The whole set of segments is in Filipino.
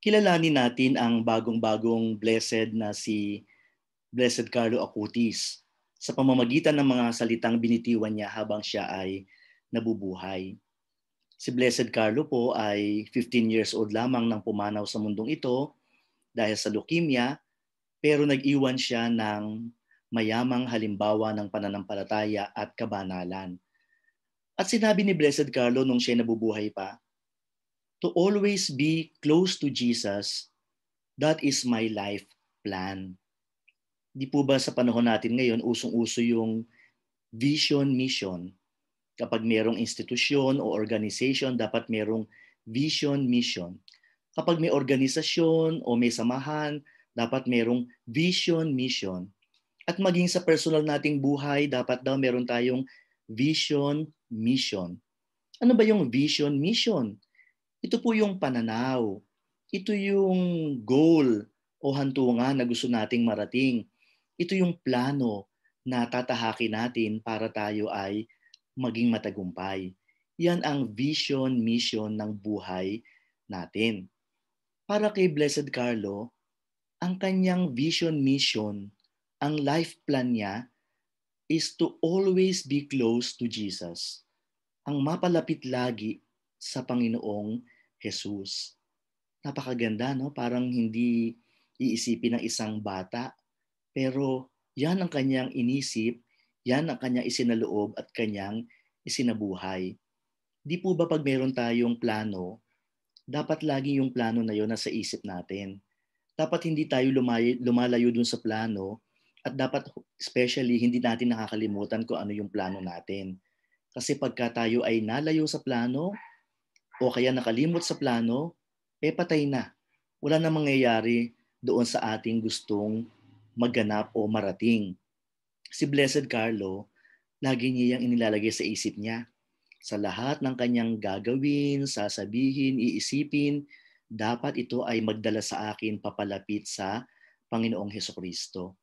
Kilalanin natin ang bagong-bagong blessed na si Blessed Carlo Acutis sa pamamagitan ng mga salitang binitiwan niya habang siya ay nabubuhay. Si Blessed Carlo po ay 15 years old lamang nang pumanaw sa mundong ito dahil sa leukemia, pero nag-iwan siya ng mayamang halimbawa ng pananampalataya at kabanalan. At sinabi ni Blessed Carlo nung siya nabubuhay pa, "To always be close to Jesus, that is my life plan." Di po ba sa panahon natin ngayon, usong-uso yung vision, mission? Kapag merong institusyon o organization, dapat merong vision, mission. Kapag may organisasyon o may samahan, dapat merong vision, mission. At maging sa personal nating buhay, dapat daw meron tayong vision, mission. Ano ba yung vision, mission? Ito po yung pananaw. Ito yung goal o hantungan na gusto nating marating. Ito yung plano na tatahakin natin para tayo ay maging matagumpay. Yan ang vision, mission ng buhay natin. Para kay Blessed Carlo, ang kanyang vision, mission, ang life plan niya is to always be close to Jesus. Ang mapalapit lagi sa Panginoong Jesus. Napakaganda, no? Parang hindi iisipin ng isang bata, pero yan ang kanyang inisip, yan ang kanyang isinaloob at kanyang isinabuhay. Di po ba pag meron tayong plano, dapat lagi yung plano na yon nasa isip natin. Dapat hindi tayo lumalayo dun sa plano at dapat especially hindi natin nakakalimutan kung ano yung plano natin. Kasi pagka tayo ay nalayo sa plano o kaya nakalimot sa plano, patay na. Wala na mangyayari doon sa ating gustong magganap o marating. Si Blessed Carlo, lagi niya yung inilalagay sa isip niya. Sa lahat ng kanyang gagawin, sasabihin, iisipin, dapat ito ay magdala sa akin papalapit sa Panginoong Hesukristo.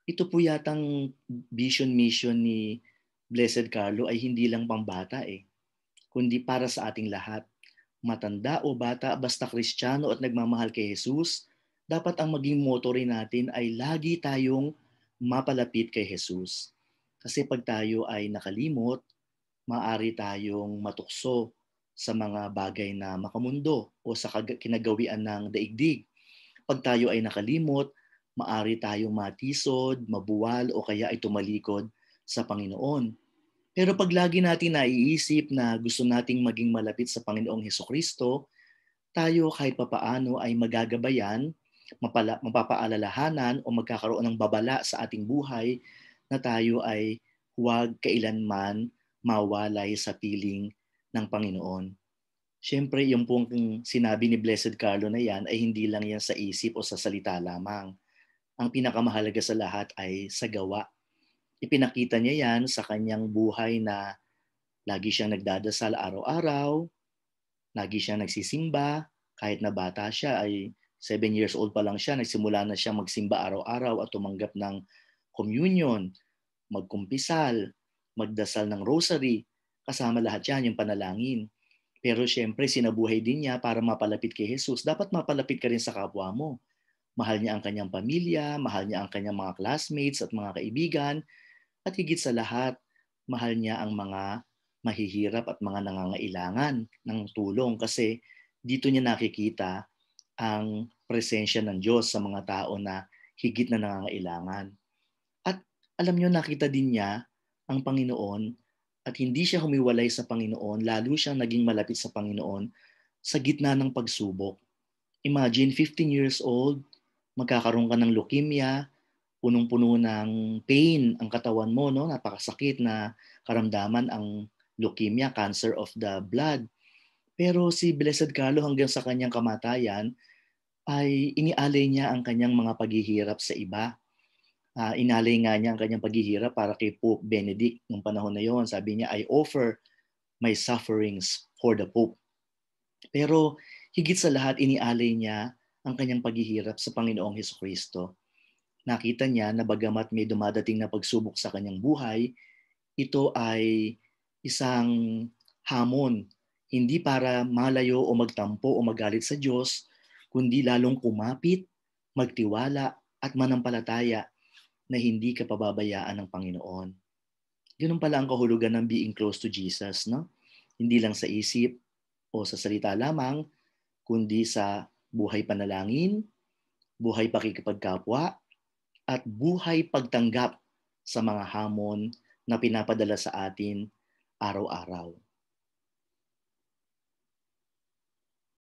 Ito po yatang vision mission ni Blessed Carlo ay hindi lang pambata kundi para sa ating lahat. Matanda o bata, basta Kristiyano at nagmamahal kay Jesus, dapat ang maging motto rin natin ay lagi tayong mapalapit kay Jesus. Kasi pag tayo ay nakalimot, maaari tayong matukso sa mga bagay na makamundo o sa kinagawian ng daigdig. Pag tayo ay nakalimot, maaari tayong matisod, mabuwal o kaya ay tumalikod sa Panginoon. Pero pag lagi natin naiisip na gusto nating maging malapit sa Panginoong Hesukristo, tayo kahit papaano ay magagabayan, mapapaalalahanan o magkakaroon ng babala sa ating buhay na tayo ay huwag kailanman mawalay sa piling ng Panginoon. Siyempre, yung pong sinabi ni Blessed Carlo na yan ay hindi lang yan sa isip o sa salita lamang. Ang pinakamahalaga sa lahat ay sa gawa. Ipinakita niya yan sa kanyang buhay na lagi siyang nagdadasal araw-araw, lagi siyang nagsisimba, kahit na bata siya ay 7 years old pa lang siya, nagsimula na siya magsimba araw-araw at tumanggap ng communion, magkumpisal, magdasal ng rosary, kasama lahat yan yung panalangin. Pero syempre, sinabuhay din niya para mapalapit kay Jesus. Dapat mapalapit ka rin sa kapwa mo. Mahal niya ang kanyang pamilya, mahal niya ang kanyang mga classmates at mga kaibigan, at higit sa lahat, mahal niya ang mga mahihirap at mga nangangailangan ng tulong kasi dito niya nakikita ang presensya ng Diyos sa mga tao na higit na nangangailangan. At alam niyo, nakita din niya ang Panginoon at hindi siya humiwalay sa Panginoon, lalo siyang naging malapit sa Panginoon sa gitna ng pagsubok. Imagine, 15 years old, magkakaroon ka ng leukemia, punong-puno ng pain ang katawan mo, no? Napakasakit na karamdaman ang leukemia, cancer of the blood. Pero si Blessed Carlo hanggang sa kanyang kamatayan ay inialay niya ang kanyang mga paghihirap sa iba. Inalay nga niya ang kanyang paghihirap para kay Pope Benedict nung panahon na yon. Sabi niya, I offer my sufferings for the Pope. Pero higit sa lahat, inialay niya ang kanyang paghihirap sa Panginoong Hesukristo. Nakita niya na bagamat may dumadating na pagsubok sa kanyang buhay, ito ay isang hamon, hindi para malayo o magtampo o magalit sa Diyos, kundi lalong kumapit, magtiwala at manampalataya na hindi ka pababayaan ng Panginoon. Ganun pala ang kahulugan ng being close to Jesus, no? Hindi lang sa isip o sa salita lamang, kundi sa buhay panalangin, buhay pakikipagkapwa, at buhay pagtanggap sa mga hamon na pinapadala sa atin araw-araw.